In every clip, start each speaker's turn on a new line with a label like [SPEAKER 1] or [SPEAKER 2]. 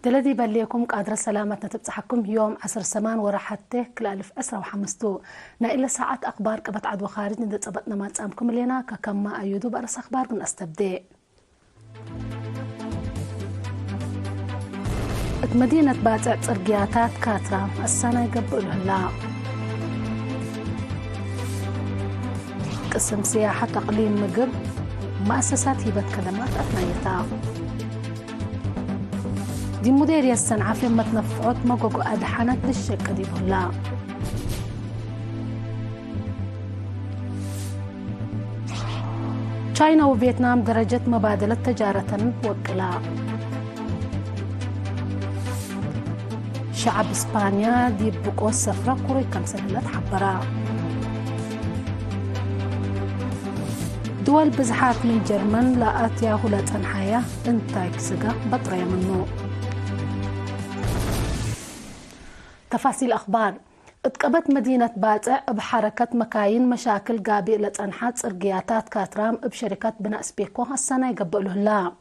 [SPEAKER 1] دلدي بليكم قادر سلامتنا تبصحكم يوم 10 سمان ورحته كل 1500 نائل ساعات أخبار كبت عدو خارج ندصبتنا ما تسامكم لنا ككما أيودو برس أخبار من أستبدأ مدينة باطع ترقياتات كاترا السنة يقبل هلا قسم سياحة تقليم مقب مؤسسات هبة خدمات أثنيتها دي مديرية الصنعة في متنفعات مقوقو أدحانات للشركة دي هلا تشاينا وفيتنام درجة مبادلة تجارة وكلا شعب إسبانيا دي بقوة السفرة كوري كم سنة حبرا دول بزحات من جرمن لا أتياه لا تنحيا انتاي كسقا بطرية منو تفاصيل أخبار اتقبت مدينة باطع بحركة مكاين مشاكل قابل لتنحات سرقياتات كاترام بشركة بناء سبيكو السنة يقبلوه لا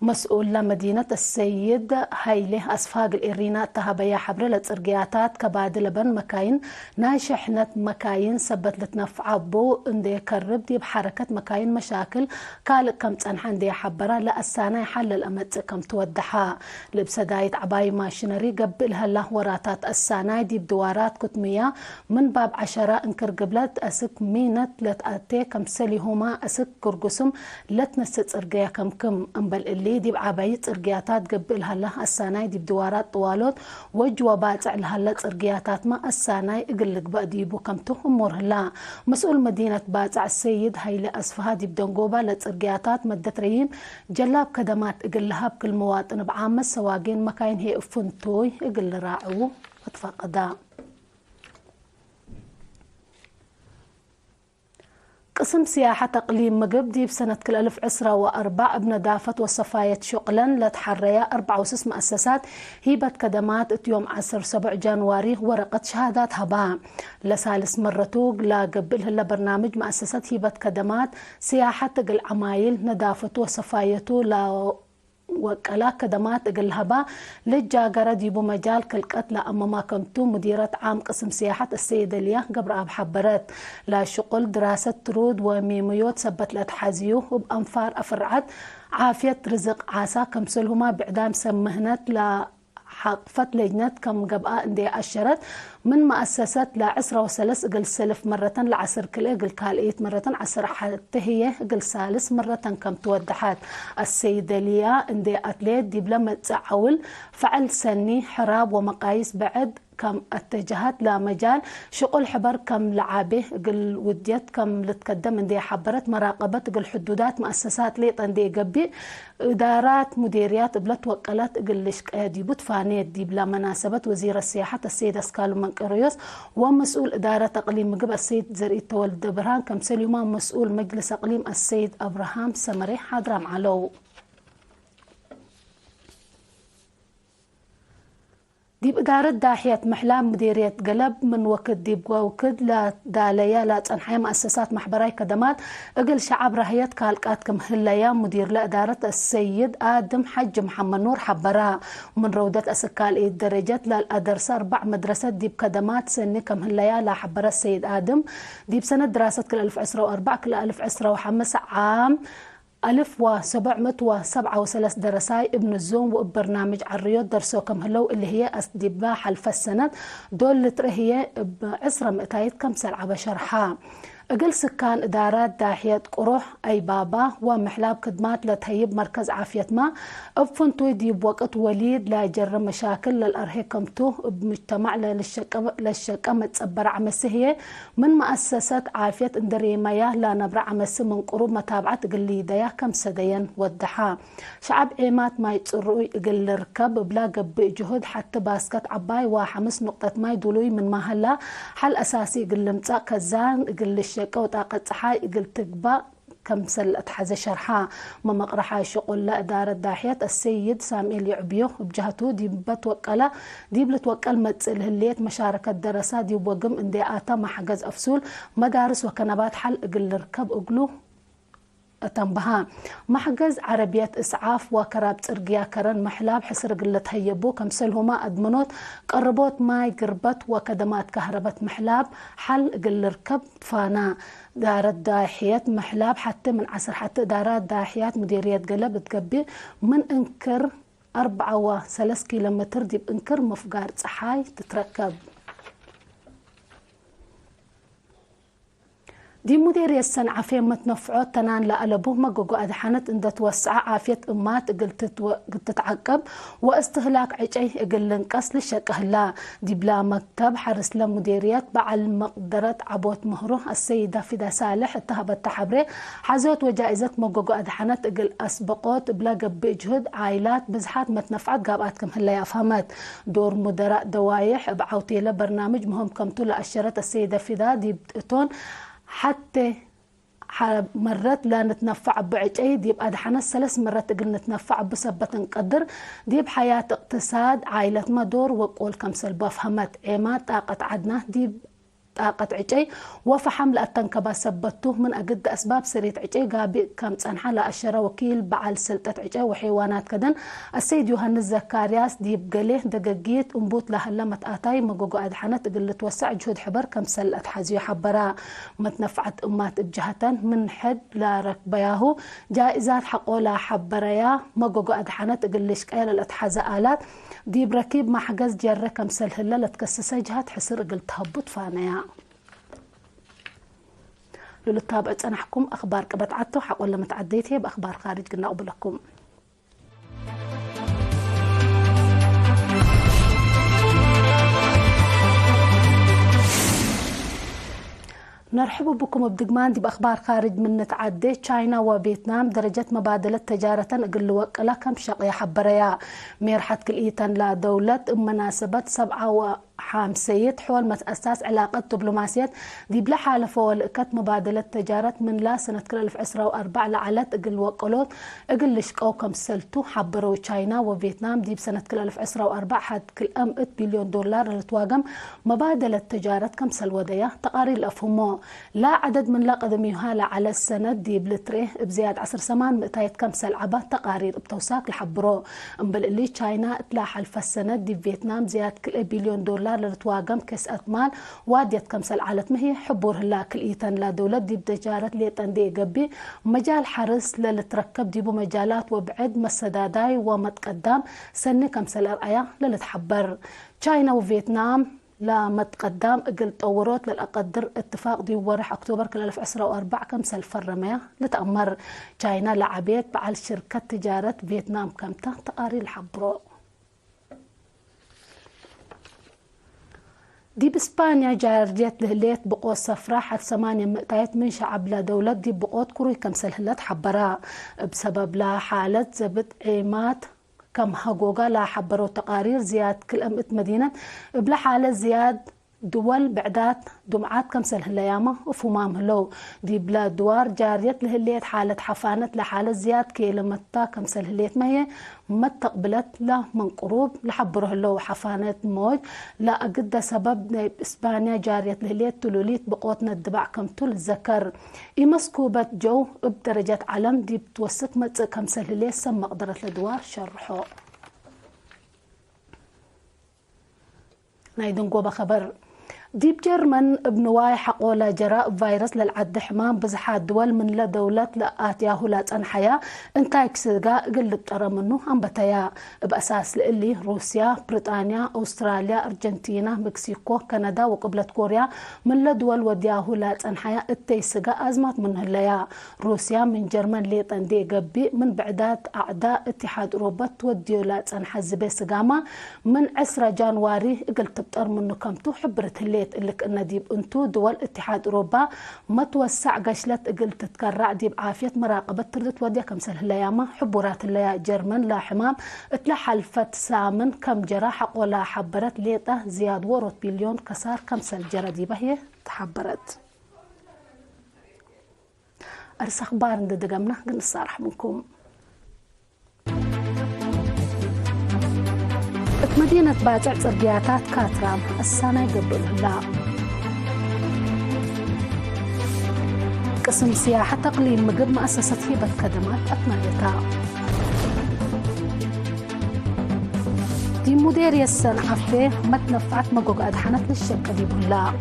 [SPEAKER 1] مسؤول لمدينة السيد هايله أسفاق الإرينا تهبيا حبر لترقياتات كبادل بن مكاين ناشحنة مكاين سبت لتنفع بو اندي كرب دي بحركة مكاين مشاكل كالك كم تنحن دي حبرا لأسانا يحل الأمت كم تودحا لبسداية عباي ماشينري قبلها الله وراتات السانا دي بدوارات كتمية من باب 10 انكر قبلت أسك مينت لتأتي كم سلي هما أسك كرقسم لتنست ارقيا كم انبل اللي دي بعباية ارقياتات قبلها الله الساناي دي بدوارات طوالات وجوا باطع لها ارقياتات ما الساناي اقلق بقديبو كم تهمور هلا مسؤول مدينة باطع السيد هايلي أسفها دي بدنقوبة لارقياتات مدترين جلاب كدمات اقلها بكل مواطن بعامة سواقين مكاين هي افنتوي اقل راعو وتفقدا قسم سياحة تقليم مقب دي بسنة كل 1004 بندافة وصفاية شغلا لتحرية 64 مؤسسات هيبة كدمات يوم 7 جانواري ورقة شهادات هباء لسالس مرتوق لا قبلها لبرنامج مؤسسات هيبة كدمات سياحة تقل عمايل ندافة وصفايته لا وكلا كدمات الهبا للجاقرة ديبو مجال كل قتلى أما ما كنتو مديرة عام قسم سياحة السيدة ليا قبل أبحبرت لا شغل دراسة ترود وميميوت سبت لتحازيو وبأنفار أفرعت عافية رزق عاسا كمسلهما بعدام سمهنت لا حقفت لجنة كم قبقى اندي أشرت من مؤسسات لعسرة وسلس اقل سلف مرة لعسر كل اقل كالئيت مرة عسر حتى هي اقل سالس مرة كم تودحات السيدة ليا اندي أتليت دي بلما تعول فعل سني حراب ومقاييس بعد كم اتجهت لا مجال شغل حبر كم لعابه قل وديت كم لتقدم اندي حبرت مراقبة قل حدودات مؤسسات ليط اندي قبي إدارات مديريات بلت وكالات قل لشك دي بتفانيت دي بلا مناسبة وزير السياحة السيد اسكالو منقريوس ومسؤول إدارة تقليم مقب السيد زريت تولد برهان كم سليمان مسؤول مجلس اقليم السيد ابراهام سمري حضرام علو دي بإدارة داحية محلام مديرية قلب من وقت دي بوكد لا داليا لا تنحي مؤسسات محبراي كدمات اقل شعب رهيت كالقاتكم هلايا مدير لإدارة السيد آدم حج محمد نور حبرا من رودة أسكال إيد درجات للأدرس 4 مدرسة دي بكدمات سنة كم هلايا لا حبرا السيد آدم دي بسنة دراسة كل 1004 كل 1005 عام 1707 درساي ابن الزوم وبرنامج عريوت درسو كم هلو اللي هي أسدباح الفسنة دول لترهي بعسرة مئتايت كم سلعة بشرحها أقل سكان إدارات داحية قروح أي بابا ومحلاب خدمات لتهيب مركز عافية ما أبفنتو دي بوقت وليد لا جر مشاكل للأرهيكمتو بمجتمع للشقة متصبر عمسيه من مؤسسات عافية اندريمية لا نبرع عمسي من قروب متابعة قلي ديا كم سدين ودحا شعب عيمات ما يتصروا يقل ركب بلا قب جهد حتى باسكت عباي وحمس نقطة ما يدولوي من مهلا حل أساسي قل متاق كزان قل الشقة وطاقة صحاي قل تقبأ كم سلت حز شرحا ما مقرحة شغل لإدارة داحية السيد ساميل يعبيو بجهته دي بتوكله دي بلتوكل متسل هليت مشاركة دراسات دي بوقم اندي آتا ما حجز أفسول مدارس وكنبات حل اقل ركب اقلو تنبها محجز عربية إسعاف وكراب ترقيا كرن محلاب حسر قلت هيبو كمسلهما أدمنوت قربوت ماي قربت وكدمات كهربة محلاب حل قل ركب فانا دارت داحيات محلاب حتى من عصر حتى دارات داحيات مديرية قلب تقبي من انكر 4.3 كيلومتر دي بانكر مفقار صحاي تتركب دي مديرية السن عافية متنفعو تنان لألبوه مقوقو أدحانت اندى توسع عافية أمات قلت تتعقب واستهلاك عجي قل لنقص لشكهلا دي بلا مكتب حرس لمديريات بعل مقدرة عبوت مهرو السيدة فدا صالح اتهبت تحبري حزوت وجائزة مقوقو أدحانت قل أسبقوت بلا قب جهد عائلات بزحات متنفعت قابعاتكم هلا يفهمت دور مدراء دوايح بعوتي لبرنامج مهم كمتو لأشرت السيدة فدا دي بتقتون حتى مرات لا نتنفع بعجيد يبقى دحنا 3 مرات قل نتنفع بسبة نقدر دي بحياة اقتصاد عائلة مدور وقول كمسل بفهمت عما طاقة عدنا دي طاقة عجي وفحم لأتنكبا سبتوه من أجد أسباب سريت عجي قابي كم تنحى لأشرة وكيل بعل سلطة عجي وحيوانات كدن السيد يوهنس زكارياس دي بقليه دقاقيت انبوت لهلمت آتاي مقوقو أدحانت قل توسع جهود حبر كم سلت حزيو حبرا متنفعت أمات بجهتان من حد لا ركبياهو جائزات حقو لا حبريا مقوقو أدحانت قلش قيل الاتحاز آلات دي بركيب ما حجز جرة كم سلهلا لتكسس جهات حسر قلت هبط فانيا للتابع أنا حكم أخبار كبت عدتو حق ولا متعديتي بأخبار خارج قلنا أقبلكم نرحب بكم بدقمان دي بأخبار خارج من نتعدي تشاينا وفيتنام درجة مبادلة تجارة أقل وقلا كم شقيا حبريا ميرحت كليتان لا دولة مناسبة 7 حامسيت حول متأساس علاقات دبلوماسيات دي بلا حالة فوالقت مبادلة تجارة من لا سنة كل 2004 لعلت اقل وقلوت اقل لشقو كم سلتو حبروا تشاينا وفيتنام دي بسنة كل 2004 حد كل $1 بليون لتواقم مبادلة تجارة كم سلودية تقارير الأفهمو لا عدد من لا قدميها على السنة دي بلتريه بزياد 10 سمان مئتايت كم سلعبة تقارير بتوساك لحبرو امبل اللي تشاينا اتلاح الف السنة دي فيتنام زياد كل $1 بليون لرتواقم كس أثمان واديت كمسل عالت مهي حبور هلا كل إيتان لا دولة دي بتجارة ليتان دي قبي مجال حرس للتركب دي بمجالات وبعد مسداداي ومتقدم سنة كمسل الآية للتحبر تشاينا وفيتنام لا متقدم اقل طورات للأقدر اتفاق دي ورح أكتوبر كل 2004 كمسل فرمية لتأمر تشاينا لعبيت بعل شركة تجارة فيتنام كمتا تقاري الحبرو دي بإسبانيا جارجيت لهليت بقوة صفراء حد 8 مئتايت من شعب لا دولة دي بقوة كروي كمسل هلت حبراء بسبب لا حالة زبط عيمات كم حقوقا لا حبروا تقارير زياد كل أمت مدينة بلا حالة زياد دول بعدات دمعات كمسل هليامة وفمام هلو دي بلا دوار جاريت لهليت حالة حفانت لحالة زياد كيلومتا كمسل هليت ما هي ما تقبلت لا من قروب لحبره هلو حفانت موج لا أقد سبب إسبانيا جاريت لهليت تلوليت بقوتنا الدبع كمتول الذكر مسكوبة جو بدرجة علم دي بتوسط مت كمسل هليت سم قدرة لدوار شرحو نايدن قوبة خبر ديب جرمن بنواي حقولا جراء فيروس للعد حمام بزحات دول من لا دولة لآتياه لا تنحيا انتاي كسيقا قلب ترى منه انبتايا بأساس لإلي روسيا بريطانيا أستراليا أرجنتينا مكسيكو كندا وقبلة كوريا من لا دول ودياه لا تنحيا التيسقا أزمات من هلايا روسيا من جرمن لي تندي قبي من بعدات أعداء اتحاد أوروبا توديو لا تنحى الزبي سقاما من 10 جانواري قلت بتر منه كمتو حبرت اللي لك ان ديب انتو دول اتحاد اوروبا ما توسع قشلت قلت تتكرع ديب عافيه مراقبه تردت وديا كم سهل لياما حبورات اللي جرمن لا حمام اتلحلفت سامن كم جراح ولا حبرت ليطه زياد ورط بليون كسار كم سل جرى ديبه هي تحبرت ارس اخبار ندقمنا قنصارح منكم مدينة باجع تربياتات كاترام السنة قبل لا قسم سياحة تقليم مقب مؤسسة هبة خدمات أثناء دي مديرية السنعفة ما تنفعت مقوق أدحنت للشركة دي بلا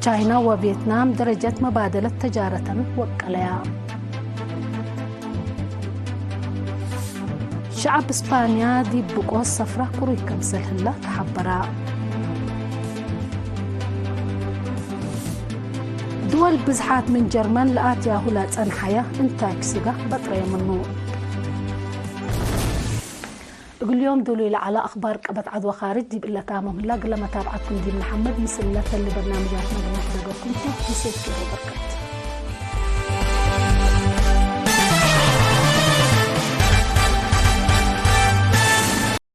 [SPEAKER 1] تشاينا وفيتنام درجة مبادلة تجارة وكاليا شعب إسبانيا دي بقوة الصفرة كروي كمسل هلا تحبرا دول بزحات من جرمان لآتيا هلا تنحيا انتاج سيغا بطرية منو اليوم دولي على أخبار قبط عدوى خارج دي بإلا تامهم هلا قل ما تابعتكم دي محمد مسلة اللي برنامجاتنا بنحضر لكم في سيكي وبركات